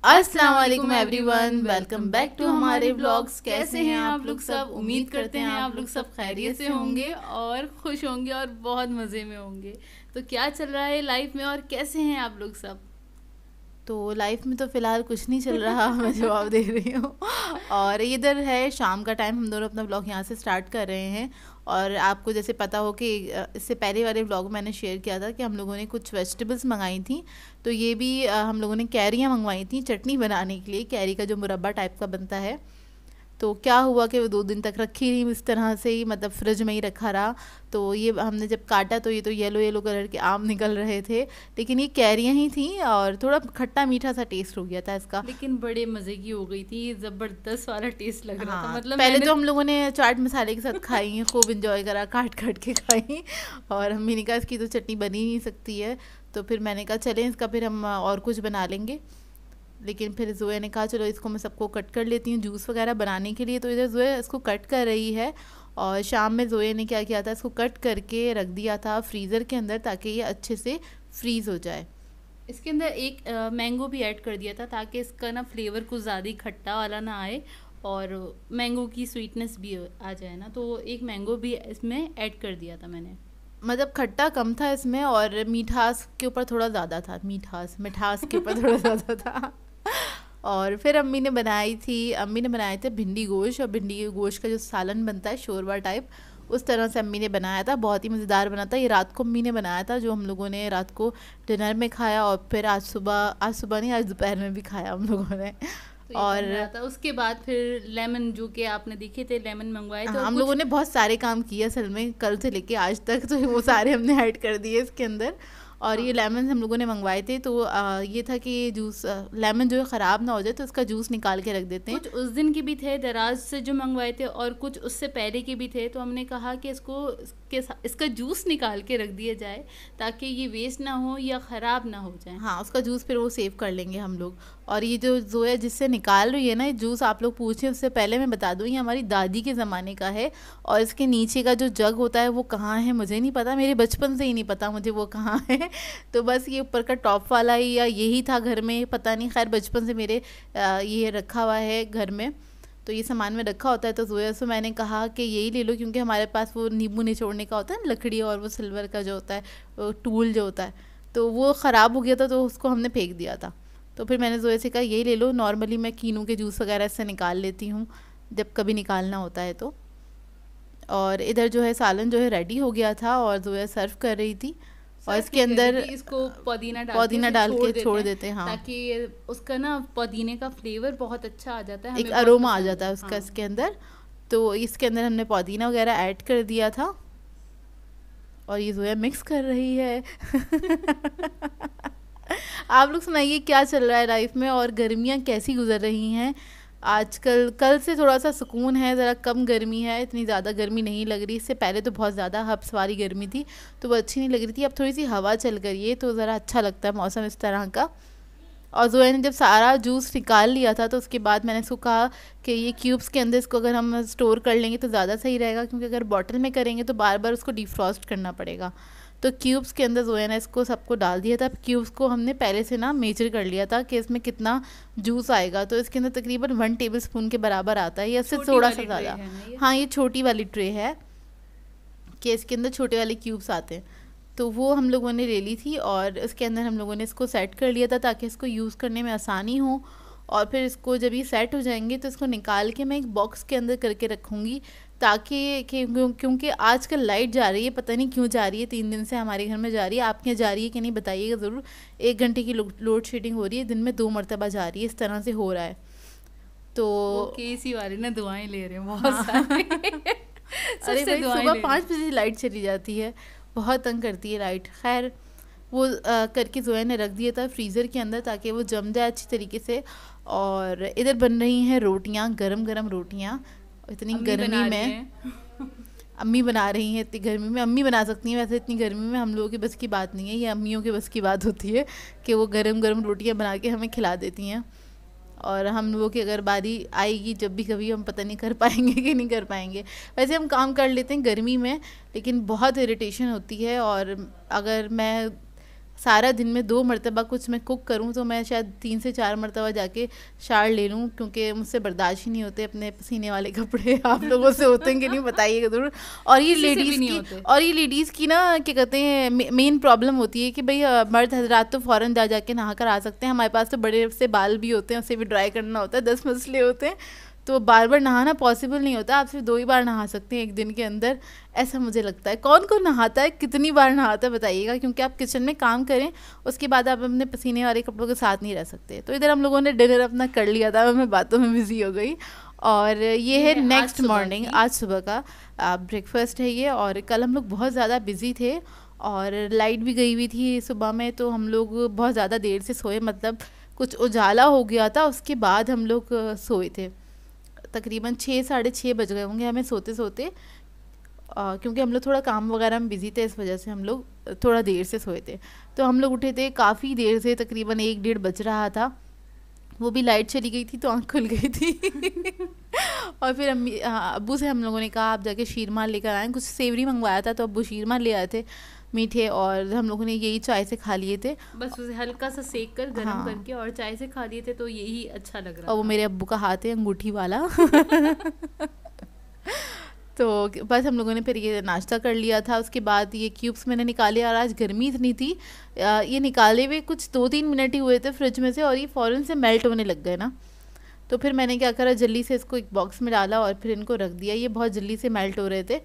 अस्सलाम वालेकुम everyone, welcome back to हमारे व्लॉग्स। कैसे हैं आप लोग सब? उम्मीद करते हैं आप लोग सब खैरियत से होंगे और खुश होंगे और बहुत मज़े में होंगे। तो क्या चल रहा है लाइफ में और कैसे हैं आप लोग सब? तो लाइफ में तो फ़िलहाल कुछ नहीं चल रहा मैं जवाब दे रही हूँ। और इधर है शाम का टाइम, हम दोनों अपना व्लॉग यहाँ से स्टार्ट कर रहे हैं। और आपको जैसे पता हो कि इससे पहले वाले व्लॉग मैंने शेयर किया था कि हम लोगों ने कुछ वेजिटेबल्स मंगाई थी। तो ये भी हम लोगों ने कैरियाँ मंगवाई थी चटनी बनाने के लिए, कैरी का जो मुरब्बा टाइप का बनता है। तो क्या हुआ कि वो 2 दिन तक रखी रही इस तरह से ही, मतलब फ्रिज में ही रखा रहा। तो ये हमने जब काटा तो ये तो येलो येलो कलर के आम निकल रहे थे, लेकिन ये कैरियाँ ही थी और थोड़ा खट्टा मीठा सा टेस्ट हो गया था इसका। लेकिन बड़े मज़े की हो गई थी, ज़बरदस्त वाला टेस्ट लग रहा था। हाँ, मतलब पहले मैंने तो हम लोगों ने चाट मसाले के साथ खाई, खूब इंजॉय करा, काट काट के खाई। और मम्मी ने कहा इसकी तो चटनी बनी नहीं सकती है। तो फिर मैंने कहा चलें इसका फिर हम और कुछ बना लेंगे। लेकिन फिर जोया ने कहा चलो इसको मैं सबको कट कर लेती हूँ जूस वगैरह बनाने के लिए। तो इधर जोया इसको कट कर रही है। और शाम में जोया ने क्या किया था, इसको कट करके रख दिया था फ्रीज़र के अंदर ताकि ये अच्छे से फ्रीज़ हो जाए। इसके अंदर एक मैंगो भी ऐड कर दिया था ताकि इसका ना फ्लेवर कुछ ज़्यादा ही खट्टा वाला ना आए और मैंगो की स्वीटनेस भी आ जाए ना। तो एक मैंगो भी इसमें ऐड कर दिया था मैंने। मतलब खट्टा कम था इसमें और मीठास के ऊपर थोड़ा ज़्यादा था, मिठास के ऊपर थोड़ा ज़्यादा था। और फिर अम्मी ने बनाए थे भिंडी गोश्त, और भिंडी गोश्त का जो सालन बनता है शोरबा टाइप, उस तरह से अम्मी ने बनाया था। बहुत ही मज़ेदार बना था। ये रात को अम्मी ने बनाया था, जो हम लोगों ने रात को डिनर में खाया और फिर आज सुबह नहीं, आज दोपहर में भी खाया हम लोगों ने। तो ये और बन रहा था। उसके बाद फिर लेमन, जो कि आपने देखे थे, लेमन मंगवाए थे और हम लोगों कुछ ने बहुत सारे काम किए असल में, कल से लेके आज तक, तो वो सारे हमने ऐड कर दिए इसके अंदर। और ये हाँ, लेमन हम लोगों ने मंगवाए थे। तो ये था कि ये जूस लेमन जो है ख़राब ना हो जाए तो इसका जूस निकाल के रख देते हैं। कुछ उस दिन के भी थे दराज से जो मंगवाए थे और कुछ उससे पहले के भी थे। तो हमने कहा कि इसका जूस निकाल के रख दिया जाए ताकि ये वेस्ट ना हो या ख़राब ना हो जाए। हाँ, उसका जूस फिर वो सेव कर लेंगे हम लोग। और ये जो जोया जिससे निकाल रही है ना ये जूस, आप लोग पूछें उससे पहले मैं बता दूँ, ये हमारी दादी के ज़माने का है। और इसके नीचे का जो जग होता है वो कहाँ है मुझे नहीं पता, मेरे बचपन से ही नहीं पता मुझे वो कहाँ है। तो बस ये ऊपर का टॉप वाला ही या यही था घर में, पता नहीं, खैर बचपन से मेरे ये रखा हुआ है घर में। तो ये सामान में रखा होता है। तो जोया से मैंने कहा कि यही ले लो, क्योंकि हमारे पास वो नींबू निचोड़ने का होता है ना लकड़ी, और वो सिल्वर का जो होता है वो टूल जो होता है, तो वो ख़राब हो गया था तो उसको हमने फेंक दिया था। तो फिर मैंने जोया से कहा यही ले लो। नॉर्मली मैं कीनू के जूस वगैरह इससे निकाल लेती हूँ जब कभी निकालना होता है तो। और इधर जो है सालन जो है रेडी हो गया था और जोया सर्व कर रही थी। और सर्व इसके नहीं कर रही अंदर थी, इसको पुदीना डाल के पुदीना इसे डाल के छोड़ छोड़ देते देते हैं, हैं हाँ। ताकि उसका ना पुदीने का फ्लेवर बहुत अच्छा आ जाता है, एक हमें बहुत अरोमा आ पसंद जाता है। है उसका हाँ, इसके अंदर। तो इसके अंदर हमने पुदीना वगैरह ऐड कर दिया था और ये जोया मिक्स कर रही है। आप लोग सुनाइए क्या चल रहा है लाइफ में और गर्मियाँ कैसी गुजर रही हैं आजकल? कल से थोड़ा सा सुकून है, ज़रा कम गर्मी है, इतनी ज़्यादा गर्मी नहीं लग रही। इससे पहले तो बहुत ज़्यादा हब्स वाली गर्मी थी तो वो अच्छी नहीं लग रही थी। अब थोड़ी सी हवा चल रही है तो ज़रा अच्छा लगता है मौसम इस तरह का। और जोया ने जब सारा जूस निकाल लिया था तो उसके बाद मैंने इसको कहा कि ये क्यूब्स के अंदर इसको अगर हम स्टोर कर लेंगे तो ज़्यादा सही रहेगा, क्योंकि अगर बॉटल में करेंगे तो बार बार उसको डिफ्रॉस्ट करना पड़ेगा। तो क्यूब्स के अंदर जोया ने इसको सबको डाल दिया था। क्यूब्स को हमने पहले से ना मेजर कर लिया था कि इसमें कितना जूस आएगा। तो इसके अंदर तकरीबन 1 टेबल स्पून के बराबर आता है या इससे छोटी थोड़ा सा वाली ट्रे ज़्यादा। है ना ये। हाँ, ये छोटी वाली ट्रे है कि इसके अंदर छोटे वाले क्यूब्स आते हैं। तो वो हम लोगों ने ले ली थी और इसके अंदर हम लोगों ने इसको सेट कर लिया था ताकि इसको यूज़ करने में आसानी हो। और फिर इसको जब ये सेट हो जाएंगे तो इसको निकाल के मैं एक बॉक्स के अंदर करके रखूँगी, ताकि क्योंकि आजकल लाइट जा रही है, पता नहीं क्यों जा रही है, 3 दिन से हमारे घर में जा रही है। आपके यहाँ जा रही है कि नहीं बताइएगा ज़रूर। 1 घंटे की लोड शेडिंग हो रही है, दिन में 2 मरतबा जा रही है, इस तरह से हो रहा है। तो वो केसी वाले ना दुआएं ले रहे हैं बहुत हाँ। सारे। अरे सबसे भाई, दुआएं सुबह ले रहे 5 बजे लाइट चली जाती है, बहुत तंग करती है लाइट। खैर वो करके जोया ने रख दिया था फ्रीज़र के अंदर ताकि वो जम जाए अच्छी तरीके से। और इधर बन रही हैं रोटियां, गरम गरम रोटियां, इतनी अम्मी गर्मी बना रही में। हैं। अम्मी बना रही हैं, इतनी गर्मी में अम्मी बना सकती हैं, वैसे इतनी गर्मी में हम लोगों के बस की बात नहीं है, ये अम्मियों के बस की बात होती है कि वो गरम गरम रोटियां बना के हमें खिला देती हैं। और हम लोगों की अगर बारी आएगी जब भी कभी, हम पता नहीं कर पाएंगे कि नहीं कर पाएंगे। वैसे हम काम कर लेते हैं गर्मी में, लेकिन बहुत इरिटेशन होती है। और अगर मैं सारा दिन में 2 मरतबा कुछ मैं कुक करूं तो मैं शायद 3 से 4 मरतबा जाके शावर ले लूं, क्योंकि मुझसे बर्दाश्त ही नहीं होते अपने पसीने वाले कपड़े। आप लोगों से होते हैं कि नहीं बताइएगा ज़रूर। और ये लेडीज़ की ना क्या कहते हैं मेन प्रॉब्लम होती है कि भाई मर्द हजरात तो फ़ौरन जाके नहा कर आ सकते हैं, हमारे पास तो बड़े से बाल भी होते हैं, उसे भी ड्राई करना होता है, 10 मसले होते हैं, तो बार बार नहाना पॉसिबल नहीं होता। आप सिर्फ 2 ही बार नहा सकते हैं एक दिन के अंदर, ऐसा मुझे लगता है। कौन कौन नहाता है, कितनी बार नहाता है बताइएगा, क्योंकि आप किचन में काम करें उसके बाद आप अपने पसीने वाले कपड़ों के साथ नहीं रह सकते। तो इधर हम लोगों ने डिनर अपना कर लिया था, मैं बातों में बिजी हो गई। और ये है नेक्स्ट मॉर्निंग, आज सुबह का ब्रेकफास्ट है ये। और कल हम लोग बहुत ज़्यादा बिजी थे और लाइट भी गई हुई थी सुबह में, तो हम लोग बहुत ज़्यादा देर से सोए, मतलब कुछ उजाला हो गया था, उसके बाद हम लोग सोए थे। तकरीबन 6 साढ़े 6 बज गए होंगे हमें सोते सोते, क्योंकि हम लोग थोड़ा काम वगैरह में बिज़ी थे, इस वजह से हम लोग थोड़ा देर से सोए थे। तो हम लोग उठे थे काफ़ी देर से, तकरीबन 1-1:30 बज रहा था, वो भी लाइट चली गई थी तो आँख खुल गई थी। और फिर अब्बू से हम लोगों ने कहा आप जाके शीरमार लेकर आएँ, कुछ सेवरी मंगवाया था तो अब्बू शीरमार ले आए थे मीठे, और हम लोगों ने यही चाय से खा लिए थे, बस उसे हल्का सा सेक कर गर्म हाँ, करके और चाय से खा लिए थे, तो यही अच्छा लग रहा और वो था। मेरे अब्बू का हाथ है अंगूठी वाला। तो बस हम लोगों ने फिर ये नाश्ता कर लिया था। उसके बाद ये क्यूब्स मैंने निकाले, और आज गर्मी इतनी थी, ये निकाले हुए कुछ 2-3 मिनट ही हुए थे फ्रिज में से, और ये फ़ौरन से मेल्ट होने लग गए ना। तो फिर मैंने क्या करा, जल्दी से इसको एक बॉक्स में डाला और फिर इनको रख दिया। ये बहुत जल्दी से मेल्ट हो रहे थे,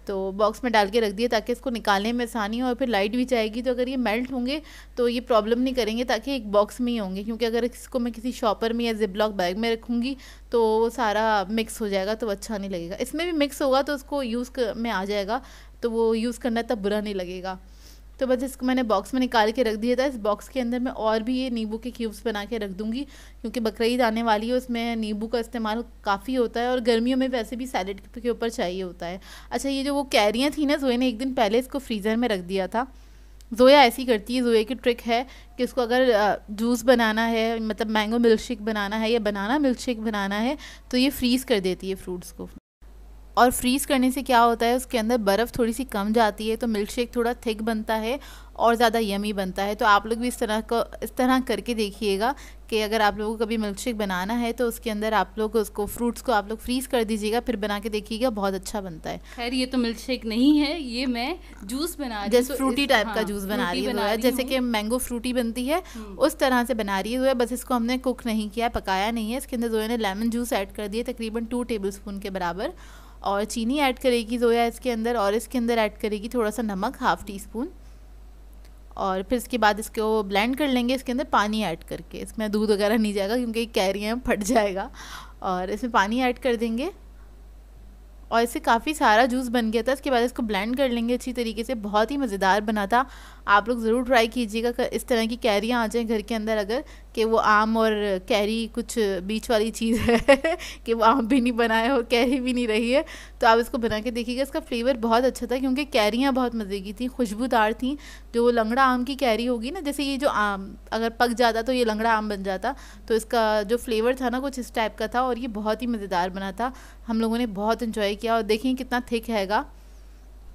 तो बॉक्स में डाल के रख दिए ताकि इसको निकालने में आसानी हो। और फिर लाइट भी जाएगी तो अगर ये मेल्ट होंगे तो ये प्रॉब्लम नहीं करेंगे, ताकि एक बॉक्स में ही होंगे, क्योंकि अगर इसको मैं किसी शॉपर में या जिपलॉक बैग में रखूँगी तो वो सारा मिक्स हो जाएगा, तो अच्छा नहीं लगेगा। इसमें भी मिक्स होगा तो उसको में आ जाएगा, तो वो यूज़ करना तब बुरा नहीं लगेगा। तो बस इसको मैंने बॉक्स में निकाल के रख दिया था। इस बॉक्स के अंदर मैं और भी ये नींबू के क्यूब्स बना के रख दूँगी, क्योंकि बकरीद आने वाली है, उसमें नींबू का इस्तेमाल काफ़ी होता है, और गर्मियों में वैसे भी सैलेड के ऊपर चाहिए होता है। अच्छा, ये जो वो कैरियाँ थी ना, जोया ने एक दिन पहले इसको फ्रीज़र में रख दिया था। जोया ऐसी करती है, जोया की ट्रिक है कि उसको अगर जूस बनाना है, मतलब मैंगो मिल्क शेक बनाना है या बनाना मिल्क शेक बनाना है, तो ये फ्रीज़ कर देती है फ्रूट्स को, और फ्रीज़ करने से क्या होता है, उसके अंदर बर्फ़ थोड़ी सी कम जाती है, तो मिल्क शेक थोड़ा थिक बनता है और ज़्यादा यमी बनता है। तो आप लोग भी इस तरह करके देखिएगा कि अगर आप लोगों को कभी मिल्क शेक बनाना है तो उसके अंदर आप लोग उसको फ्रूट्स को आप लोग फ्रीज़ कर दीजिएगा, फिर बना के देखिएगा, बहुत अच्छा बनता है। खैर ये तो मिल्क शेक नहीं है, ये मैं जूस बना रही हूँ, जैसे फ्रूटी टाइप का जूस बना रही है, जैसे कि मैंगो फ्रूटी बनती है उस तरह से बना रही है। बस इसको हमने कुक नहीं किया, पकाया नहीं है। इसके अंदर जोया ने लेमन जूस ऐड कर दिया, तकरीबन 2 टेबलस्पून के बराबर, और चीनी ऐड करेगी जोया इसके अंदर, और इसके अंदर ऐड करेगी थोड़ा सा नमक, 1/2 टीस्पून, और फिर इसके बाद इसको ब्लेंड कर लेंगे इसके अंदर पानी ऐड करके। इसमें दूध वगैरह नहीं जाएगा क्योंकि कैरियाँ फट जाएगा, और इसमें पानी ऐड कर देंगे, और इससे काफ़ी सारा जूस बन गया था। इसके बाद इसको ब्लेंड कर लेंगे अच्छी तरीके से, बहुत ही मज़ेदार बना था। आप लोग ज़रूर ट्राई कीजिएगा, इस तरह की कैरियाँ आ जाएँ घर के अंदर, अगर कि वो आम और कैरी कुछ बीच वाली चीज़ है कि वो आम भी नहीं बनाया और कैरी भी नहीं रही है, तो आप इसको बना के देखिएगा। इसका फ्लेवर बहुत अच्छा था, क्योंकि कैरियाँ बहुत मज़े की थी, खुशबूदार थी। जो लंगड़ा आम की कैरी होगी ना, जैसे ये जो आम अगर पक जाता तो ये लंगड़ा आम बन जाता, तो इसका जो फ्लेवर था ना कुछ इस टाइप का था, और ये बहुत ही मज़ेदार बना था। हम लोगों ने बहुत इन्जॉय किया, और देखिए कितना थिक हैगा,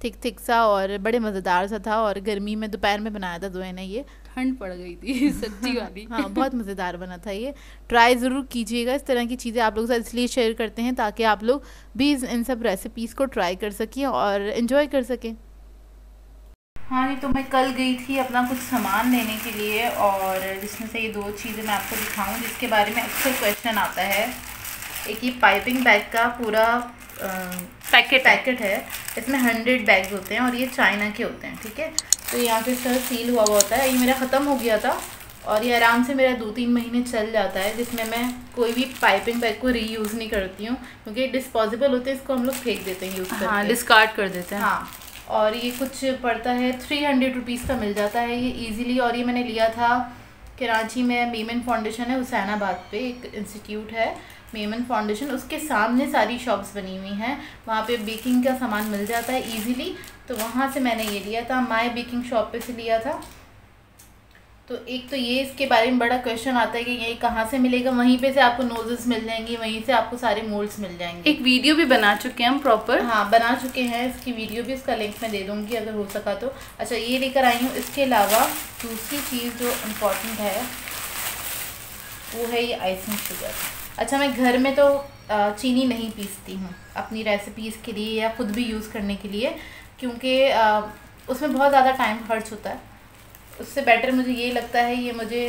थिक सा, और बड़े मज़ेदार सा था। और गर्मी में दोपहर में बनाया था जोया ने, ये ठंड पड़ गई थी सच्ची वाली। हाँ, बहुत मज़ेदार बना था ये। ट्राई ज़रूर कीजिएगा। इस तरह की चीज़ें आप लोगों के साथ इसलिए शेयर करते हैं ताकि आप लोग भी इन सब रेसिपीज़ को ट्राई कर सकें और इन्जॉय कर सकें। हाँ जी, तो मैं कल गई थी अपना कुछ सामान लेने के लिए, और जिसमें से ये 2 चीज़ें मैं आपको दिखाऊँ जिसके बारे में अक्सर क्वेश्चन आता है। एक ये पाइपिंग बैग का पूरा पैकेट है, इसमें 100 बैग्स होते हैं, और ये चाइना के होते हैं, ठीक है। तो यहाँ पे सर सील हुआ होता है। ये मेरा ख़त्म हो गया था, और ये आराम से मेरा 2-3 महीने चल जाता है, जिसमें मैं कोई भी पाइपिंग बैग को रीयूज़ नहीं करती हूँ, क्योंकि डिस्पोजेबल होते हैं, इसको हम लोग फेंक देते हैं यूज़ करके। हाँ, डिस्कार्ड कर देते हैं। हाँ, और ये कुछ पड़ता है 300 रुपीज़ का मिल जाता है ये ईज़िली। और ये मैंने लिया था कराची में, मेमन फाउंडेशन है हुसैनाबाद पे, एक इंस्टीट्यूट है मेमन फाउंडेशन, उसके सामने सारी शॉप्स बनी हुई हैं, वहाँ पे बेकिंग का सामान मिल जाता है इजीली। तो वहाँ से मैंने ये लिया था, माय बेकिंग शॉप पे से लिया था। तो एक तो ये इसके बारे में बड़ा क्वेश्चन आता है कि ये कहाँ से मिलेगा। वहीं पे से आपको नोजेस मिल जाएंगी, वहीं से आपको सारे मोल्ड्स मिल जाएंगे। एक वीडियो भी बना चुके हैं हम प्रॉपर। हाँ बना चुके हैं, इसकी वीडियो भी, इसका लिंक मैं दे दूँगी अगर हो सका तो। अच्छा ये लेकर आई हूँ। इसके अलावा दूसरी चीज़ जो इम्पोर्टेंट है वो है ये आइसिंग शुगर। अच्छा मैं घर में तो चीनी नहीं पीसती हूँ अपनी रेसिपीज़ के लिए या ख़ुद भी यूज़ करने के लिए, क्योंकि उसमें बहुत ज़्यादा टाइम खर्च होता है। उससे बेटर मुझे ये लगता है ये मुझे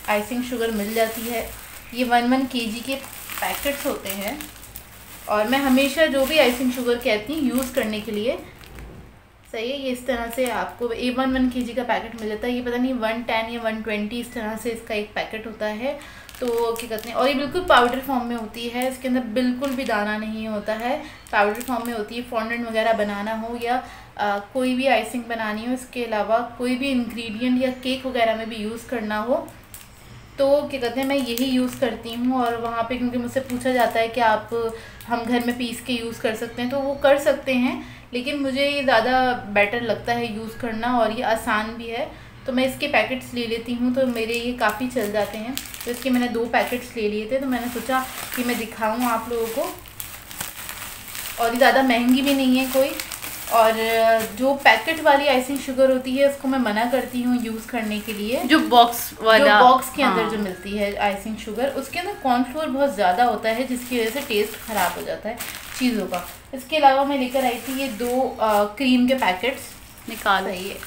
आइसिंग शुगर मिल जाती है। ये 1 kg के पैकेट्स होते हैं और मैं हमेशा जो भी आइसिंग शुगर कहती हूँ यूज़ करने के लिए, सही है, ये इस तरह से आपको 1 kg का पैकेट मिल जाता है। ये पता नहीं 110 या 120 इस तरह से इसका एक पैकेट होता है। तो क्या कहते हैं, और ये बिल्कुल पाउडर फॉर्म में होती है, इसके अंदर बिल्कुल भी दाना नहीं होता है, पाउडर फॉर्म में होती है। फॉन्डेंट वगैरह बनाना हो या कोई भी आइसिंग बनानी हो, इसके अलावा कोई भी इंग्रेडिएंट या केक वगैरह में भी यूज़ करना हो तो क्या कहते हैं मैं यही यूज़ करती हूँ। और वहाँ पे क्योंकि मुझसे पूछा जाता है कि आप हम घर में पीस के यूज़ कर सकते हैं, तो वो कर सकते हैं, लेकिन मुझे ये ज़्यादा बेटर लगता है यूज़ करना और ये आसान भी है। तो मैं इसके पैकेट्स ले लेती हूँ, तो मेरे ये काफ़ी चल जाते हैं। तो इसके मैंने 2 पैकेट्स ले लिए थे, तो मैंने सोचा कि मैं दिखाऊँ आप लोगों को। और ये ज़्यादा महंगी भी नहीं है कोई। और जो पैकेट वाली आइसिंग शुगर होती है उसको मैं मना करती हूँ यूज़ करने के लिए। जो बॉक्स वाला, जो बॉक्स के अंदर जो मिलती है आइसिंग शुगर, उसके अंदर कॉर्नफ्लोर बहुत ज़्यादा होता है, जिसकी वजह से टेस्ट ख़राब हो जाता है चीज़ों का। इसके अलावा मैं लेकर आई थी ये 2 क्रीम के पैकेट्स। निकाल ये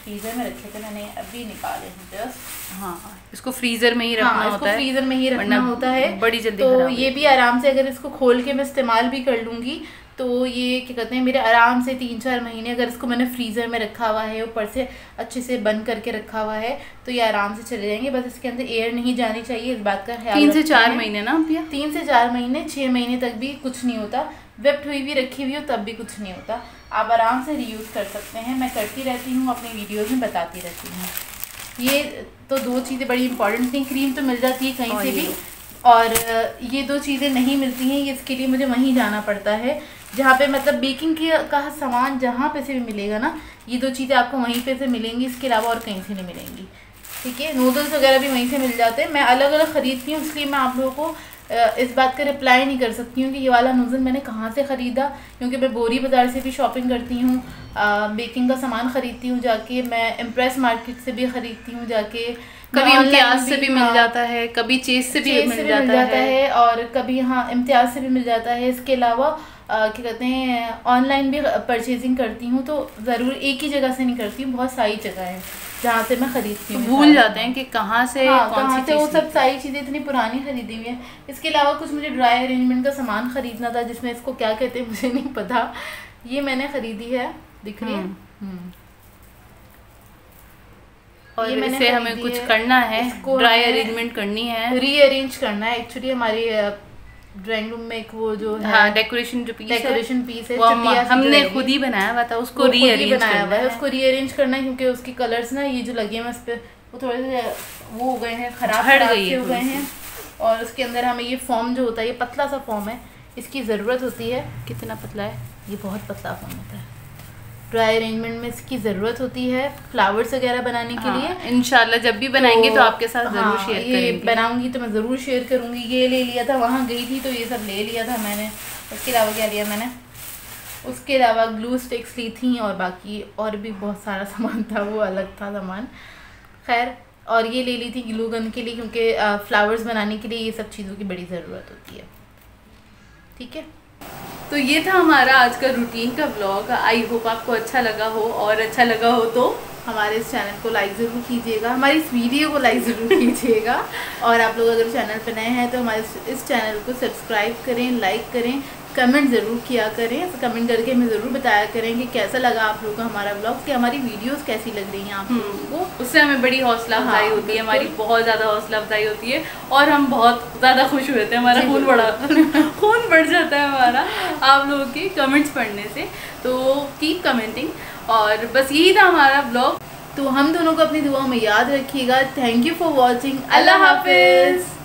फ्रीज़र में रखे थे मैंने, अभी निकाले हैं जस्ट। हाँ इसको फ्रीज़र में ही रखना होता है, फ्रीज़र में ही रखना होता है, बड़ी जल्दी तो ये भी आराम से अगर इसको खोल के मैं इस्तेमाल भी कर लूँगी तो ये क्या कहते हैं मेरे आराम से 3-4 महीने, अगर इसको मैंने फ्रीज़र में रखा हुआ है, ऊपर से अच्छे से बंद करके रखा हुआ है, तो ये आराम से चले जाएंगे। बस इसके अंदर एयर नहीं जानी चाहिए, इस बात का ख्याल 3 से 4 महीने ना भैया, 3 से 4 महीने, 6 महीने तक भी कुछ नहीं होता। वेप्ट हुई भी रखी हुई हो तब भी कुछ नहीं होता, आप आराम से रीयूज़ कर सकते हैं। मैं करती रहती हूँ, अपनी वीडियोज़ में बताती रहती हूँ। ये तो 2 चीज़ें बड़ी इंपॉर्टेंट थी। क्रीम तो मिल जाती है कहीं से भी, और ये 2 चीज़ें नहीं मिलती हैं, ये इसके लिए मुझे वहीं जाना पड़ता है जहाँ पे मतलब बेकिंग का सामान जहाँ पे से भी मिलेगा ना, ये 2 चीज़ें आपको वहीं पे से मिलेंगी, इसके अलावा और कहीं से नहीं मिलेंगी। ठीक है, नूडल्स वगैरह भी वहीं से मिल जाते हैं। मैं अलग अलग ख़रीदती हूँ, इसलिए मैं आप लोगों को इस बात का रिप्लाई नहीं कर सकती हूँ कि ये वाला नूडल मैंने कहाँ से ख़रीदा, क्योंकि मैं बोरी बाज़ार से भी शॉपिंग करती हूँ, बेकिंग का सामान ख़रीदती हूँ जाके, मैं इम्प्रेस मार्केट से भी ख़रीदती हूँ जाके, कभी इम्तियाज़ से भी मिल जाता है, कभी चेज़ से भी मिल जाता है, और कभी हाँ इम्तियाज़ से भी मिल जाता है। इसके अलावा क्या कहते हैं ऑनलाइन भी परचेजिंग करती हूँ, तो ज़रूर एक ही जगह से नहीं करती हूँ, बहुत सारी जगह है जहाँ से मैं ख़रीदती हूँ। भूल जाते हैं कि कहाँ से कहाँ से वो सब सारी चीज़ें इतनी पुरानी ख़रीदी हुई हैं। इसके अलावा कुछ मुझे ड्राई अरेंजमेंट का सामान ख़रीदना था, जिसमें इसको क्या कहते हैं मुझे नहीं पता, ये मैंने ख़रीदी है, दिख रही है। और ये इसे हमें कुछ करना है, ड्राई अरेंजमेंट करनी है, रीअरेंज करना है। एक्चुअली हमारी ड्राइंग रूम में एक वो जो है डेकोरेशन पीस है, वो हमने खुद ही बनाया हुआ था, उसको रीअरेंज बनाया हुआ है, उसको रीअरेंज करना है, क्योंकि उसकी कलर्स ना ये जो लगे हैं उस पर वो थोड़े से वो हो गए हैं, खराब हो गए हैं। और उसके अंदर हमें ये फॉर्म जो होता है, ये पतला सा फॉर्म है, इसकी ज़रूरत होती है। कितना पतला है? ये बहुत पतला फॉर्म होता है। ड्राई अरेंजमेंट में इसकी ज़रूरत होती है फ्लावर्स वगैरह बनाने के लिए। इंशाल्लाह जब भी बनाएंगे तो आपके साथ ज़रूर शेयर करेंगे। बनाऊंगी तो मैं ज़रूर शेयर करूंगी। ये ले लिया था, वहाँ गई थी तो ये सब ले लिया था मैंने। उसके अलावा क्या लिया मैंने, उसके अलावा ग्लू स्टिक्स ली थी, और बाकी और भी बहुत सारा सामान था, वो अलग था सामान, खैर। और ये ले ली थी ग्लू गन के लिए, क्योंकि फ्लावर्स बनाने के लिए ये सब चीज़ों की बड़ी ज़रूरत होती है। ठीक है, तो ये था हमारा आज का रूटीन का व्लॉग। आई होप आपको अच्छा लगा हो, और अच्छा लगा हो तो हमारे इस चैनल को लाइक ज़रूर कीजिएगा, हमारी इस वीडियो को लाइक ज़रूर कीजिएगा। और आप लोग अगर चैनल पर नए हैं तो हमारे इस चैनल को सब्सक्राइब करें, लाइक करें, कमेंट ज़रूर किया करें। कमेंट करके हमें ज़रूर बताया करें कि कैसा लगा आप लोगों को हमारा ब्लॉग, कि हमारी वीडियोस कैसी लग रही हैं आप लोगों को। उससे हमें बड़ी हौसला अफजाई होती है, हमारी बहुत ज़्यादा हौसला अफजाई होती है, और हम बहुत ज़्यादा खुश होते हैं, हमारा खून बढ़ जाता है हमारा आप लोगों के कमेंट्स पढ़ने से। तो कीप कमेंटिंग, और बस यही था हमारा ब्लॉग। तो हम दोनों को अपनी दुआ में याद रखिएगा। Thank you for watching. Allah हाफिज़।